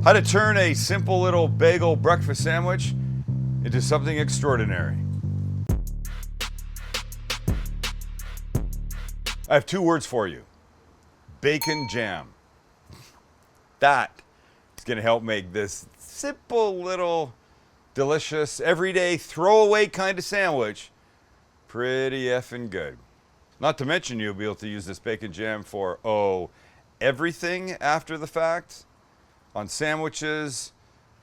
How to turn a simple little bagel breakfast sandwich into something extraordinary. I have two words for you. Bacon jam. That is going to help make this simple little delicious everyday throwaway kind of sandwich pretty effing good. Not to mention you'll be able to use this bacon jam for everything after the fact. On sandwiches,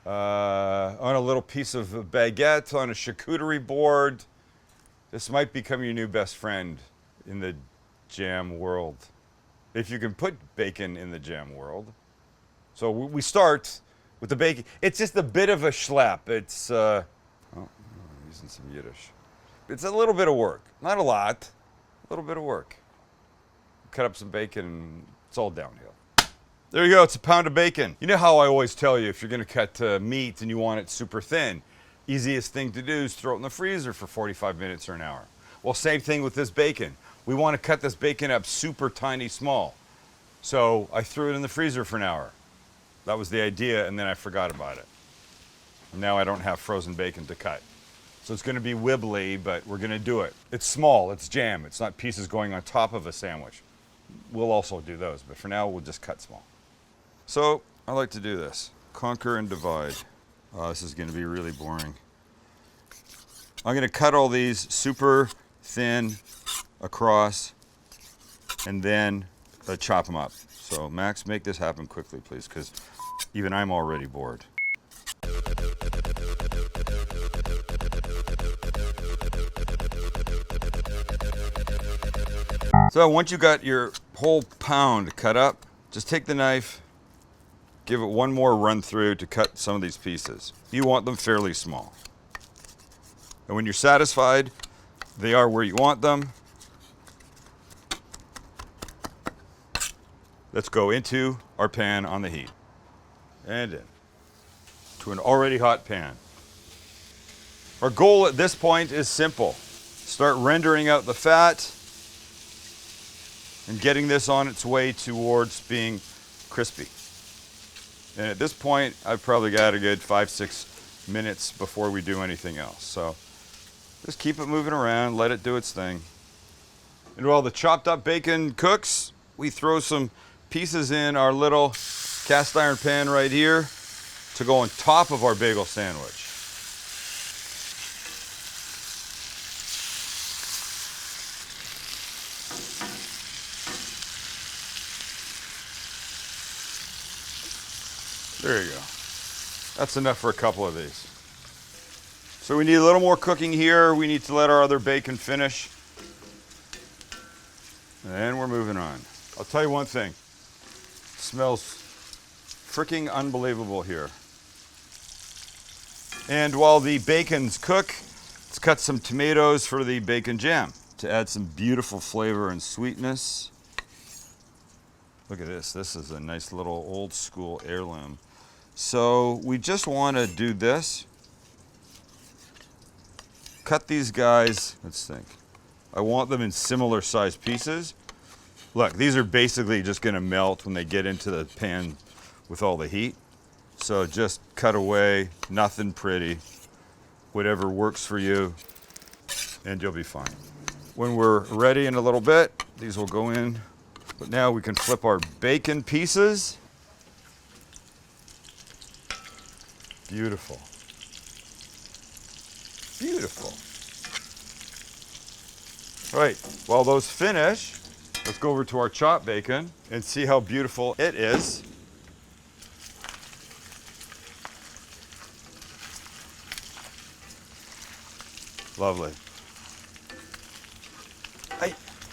on a little piece of baguette, on a charcuterie board. This might become your new best friend in the jam world, if you can put bacon in the jam world. So we start with the bacon. It's just a bit of a schlep. It's, I'm using some Yiddish. It's a little bit of work, not a lot, a little bit of work. Cut up some bacon and it's all downhill. There you go, it's a pound of bacon. You know how I always tell you, if you're gonna cut meat and you want it super thin, easiest thing to do is throw it in the freezer for 45 minutes or an hour. Well, same thing with this bacon. We wanna cut this bacon up super tiny small. So I threw it in the freezer for an hour. That was the idea, and then I forgot about it. Now I don't have frozen bacon to cut. So it's gonna be wibbly, but we're gonna do it. It's small, it's jam. It's not pieces going on top of a sandwich. We'll also do those, but for now we'll just cut small. So I like to do this, conquer and divide. Oh, this is gonna be really boring. I'm gonna cut all these super thin across and then chop them up. So Max, make this happen quickly, please, because even I'm already bored. So once you got your whole pound cut up, just take the knife, give it one more run through to cut some of these pieces. You want them fairly small. And when you're satisfied, they are where you want them. Let's go into our pan on the heat. And in to an already hot pan. Our goal at this point is simple. Start rendering out the fat and getting this on its way towards being crispy. And at this point, I've probably got a good 5-6 minutes before we do anything else. So just keep it moving around, let it do its thing. And while the chopped up bacon cooks, we throw some pieces in our little cast iron pan right here to go on top of our bagel sandwich. There you go. That's enough for a couple of these. So we need a little more cooking here. We need to let our other bacon finish. And we're moving on. I'll tell you one thing. It smells freaking unbelievable here. And while the bacons cook, let's cut some tomatoes for the bacon jam to add some beautiful flavor and sweetness. Look at this. This is a nice little old school heirloom. So we just want to do this. Cut these guys, let's think. I want them in similar sized pieces. Look, these are basically just going to melt when they get into the pan with all the heat. So just cut away, nothing pretty, whatever works for you, and you'll be fine. When we're ready in a little bit, these will go in. But now we can flip our bacon pieces. Beautiful. Beautiful. All right, while those finish, let's go over to our chopped bacon and see how beautiful it is. Lovely.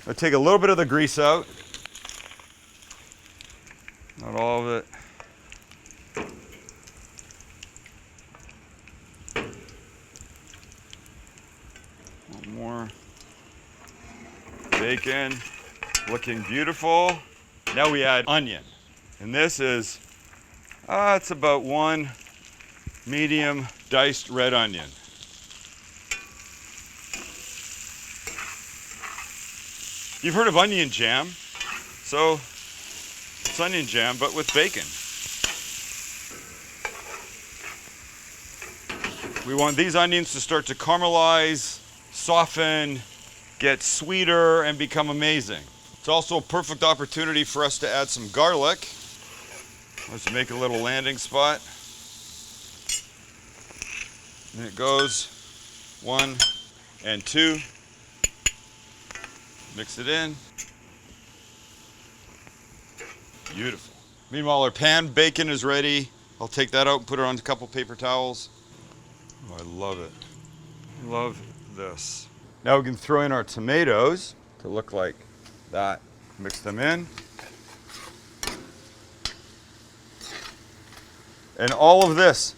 I'll take a little bit of the grease out. Not all of it. One more. Bacon, looking beautiful. Now we add onion. And this is, it's about one medium diced red onion. You've heard of onion jam, so it's onion jam, but with bacon. We want these onions to start to caramelize, soften, get sweeter, and become amazing. It's also a perfect opportunity for us to add some garlic. Let's make a little landing spot. And it goes 1 and 2. Mix it in. Beautiful. Meanwhile, our pan bacon is ready. I'll take that out and put it on a couple paper towels. Oh, I love it. Love this. Now we can throw in our tomatoes to look like that. Mix them in. And all of this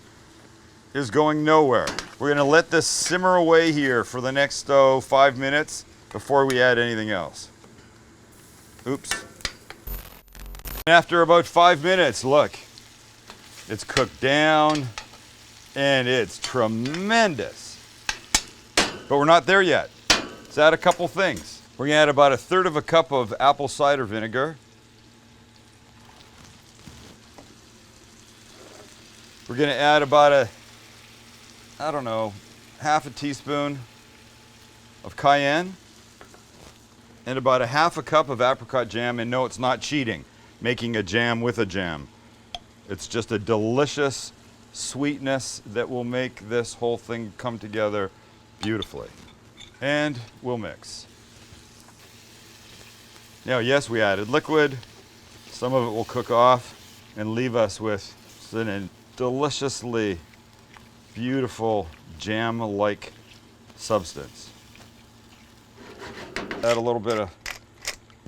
is going nowhere. We're gonna let this simmer away here for the next 5 minutes before we add anything else. Oops. After about 5 minutes, look, it's cooked down and it's tremendous. But we're not there yet. Let's add a couple things. We're gonna add about 1/3 of a cup of apple cider vinegar. We're gonna add about I don't know, 1/2 teaspoon of cayenne and about 1/2 cup of apricot jam. And no, it's not cheating, making a jam with a jam. It's just a delicious sweetness that will make this whole thing come together beautifully. And we'll mix. Now, yes, we added liquid. Some of it will cook off and leave us with a deliciously beautiful jam-like substance. Add a little bit of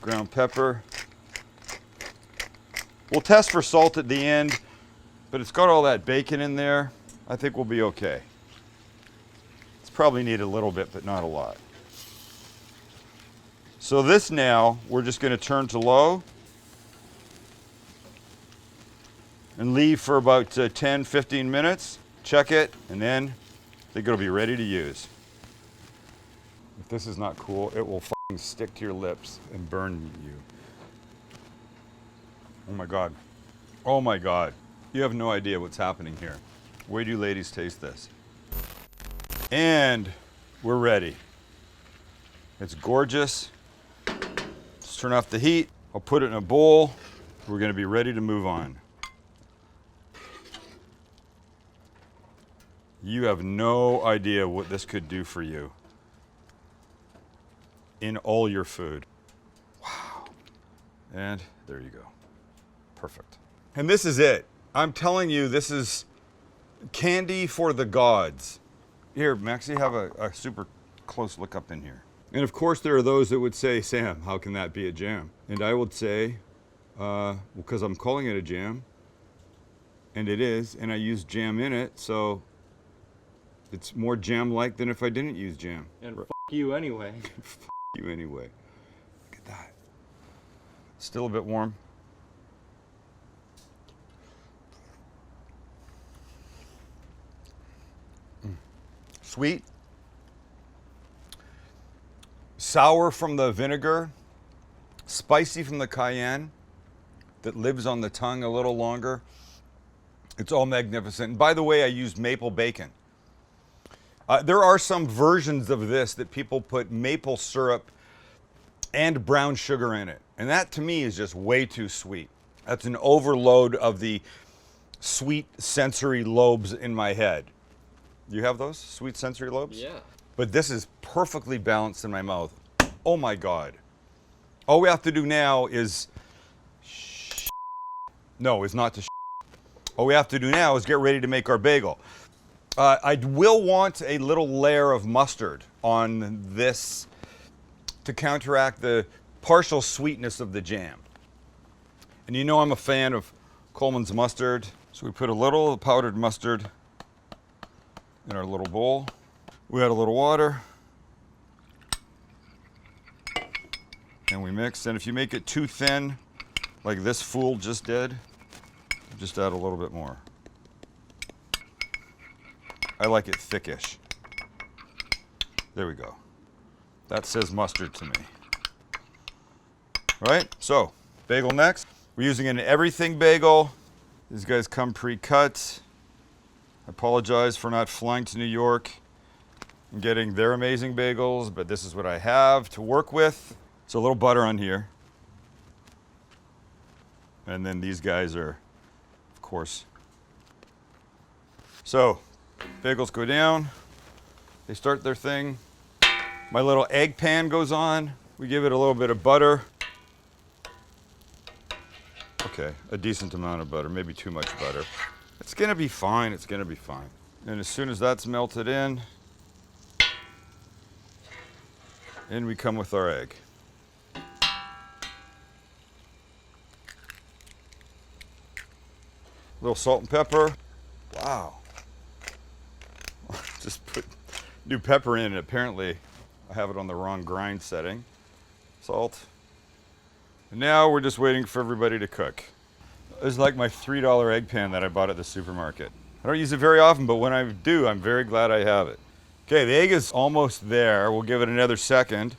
ground pepper. We'll test for salt at the end, but it's got all that bacon in there. I think we'll be okay. It's probably need a little bit, but not a lot. So this now, we're just gonna turn to low and leave for about 10, 15 minutes. Check it, and then I think it'll be ready to use. If this is not cool, it will fucking stick to your lips and burn you. Oh my God. Oh my God. You have no idea what's happening here. Wait till you ladies taste this. And we're ready. It's gorgeous. Let's turn off the heat. I'll put it in a bowl. We're gonna be ready to move on. You have no idea what this could do for you in all your food. Wow. And there you go. Perfect. And this is it. I'm telling you, this is candy for the gods. Here, Maxie, have a super close look up in here. And of course, there are those that would say, Sam, how can that be a jam? And I would say, well, because I'm calling it a jam, and it is, and I use jam in it, so it's more jam-like than if I didn't use jam. And f you anyway. F you anyway. Look at that. Still a bit warm. Sweet. Sour from the vinegar. Spicy from the cayenne that lives on the tongue a little longer. It's all magnificent. And by the way, I used maple bacon. There are some versions of this that people put maple syrup and brown sugar in it. And that to me is just way too sweet. That's an overload of the sweet sensory lobes in my head. You have those sweet sensory lobes? Yeah. But this is perfectly balanced in my mouth. Oh my God. All we have to do now is, no, it's not to all we have to do now is get ready to make our bagel. I will want a little layer of mustard on this to counteract the partial sweetness of the jam. And you know I'm a fan of Coleman's mustard, so we put a little powdered mustard in our little bowl. We add a little water, and we mix. And if you make it too thin, like this fool just did, just add a little bit more. I like it thickish. There we go. That says mustard to me. Right? So, bagel next. We're using an everything bagel. These guys come pre-cut. apologize for not flying to New York and getting their amazing bagels, but this is what I have to work with. So a little butter on here. And then these guys are, of course. So, bagels go down. They start their thing. My little egg pan goes on. We give it a little bit of butter. Okay, a decent amount of butter, maybe too much butter. It's gonna be fine, it's gonna be fine. And as soon as that's melted in we come with our egg. A little salt and pepper. Wow. Just put new pepper in, and apparently I have it on the wrong grind setting. Salt. And now we're just waiting for everybody to cook. This is like my $3 egg pan that I bought at the supermarket. I don't use it very often, but when I do, I'm very glad I have it. Okay, the egg is almost there. We'll give it another second.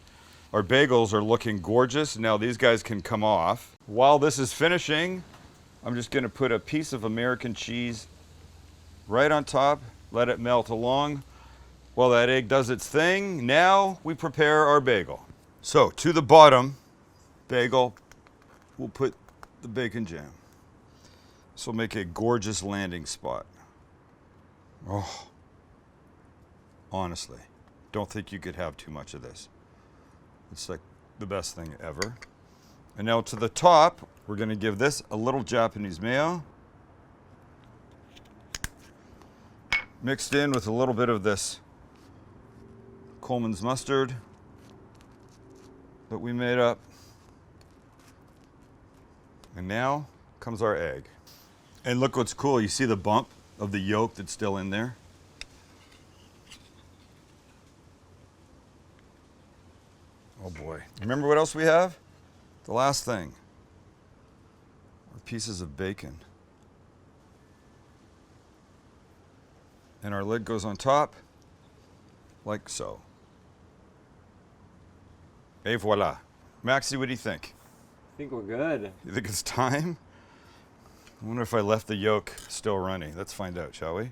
Our bagels are looking gorgeous. Now these guys can come off. While this is finishing, I'm just gonna put a piece of American cheese right on top, let it melt along. While that egg does its thing, now we prepare our bagel. So to the bottom bagel, we'll put the bacon jam. This will make a gorgeous landing spot. Oh, honestly, don't think you could have too much of this. It's like the best thing ever. And now to the top, we're gonna give this a little Japanese mayo, mixed in with a little bit of this Coleman's mustard that we made up. And now comes our egg. And look what's cool, you see the bump of the yolk that's still in there? Oh boy. Remember what else we have? The last thing are pieces of bacon. And our lid goes on top, like so. Et voila. Maxie, what do you think? I think we're good. You think it's time? I wonder if I left the yolk still runny. Let's find out, shall we?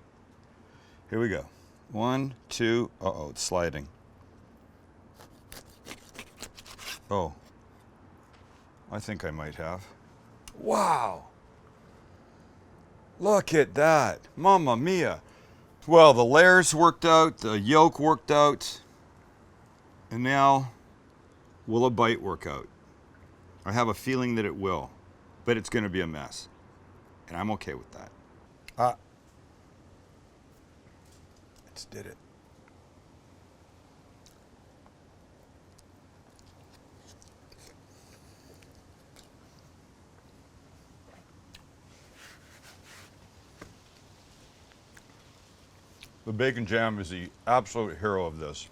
Here we go. 1, 2, uh-oh, it's sliding. Oh, I think I might have. Wow! Look at that, Mamma mia. Well, the layers worked out, the yolk worked out, and now will a bite work out? I have a feeling that it will, but it's gonna be a mess. And I'm okay with that. I just did it. The bacon jam is the absolute hero of this.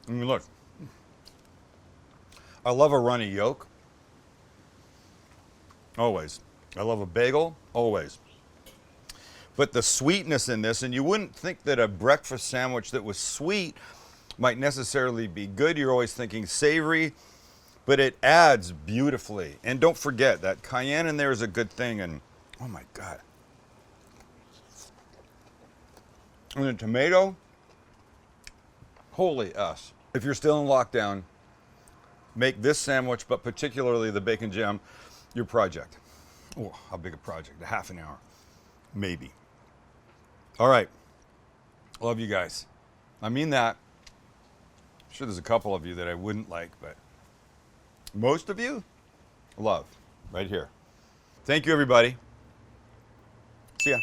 I mean, look. I love a runny yolk. Always. I love a bagel, always. But the sweetness in this, and you wouldn't think that a breakfast sandwich that was sweet might necessarily be good. You're always thinking savory, but it adds beautifully. And don't forget, that cayenne in there is a good thing, and oh my God. And the tomato, holy S. If you're still in lockdown, make this sandwich, but particularly the bacon jam, your project. Oh, how big a project? A half an hour, maybe. All right, love you guys. I mean that. I'm sure there's a couple of you that I wouldn't like, but most of you, love, right here. Thank you, everybody. See ya.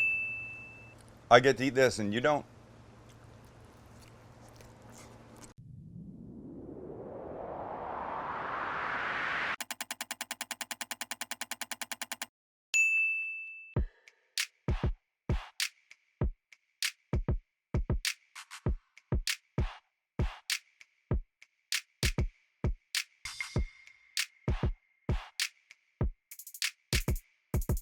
I get to eat this and you don't.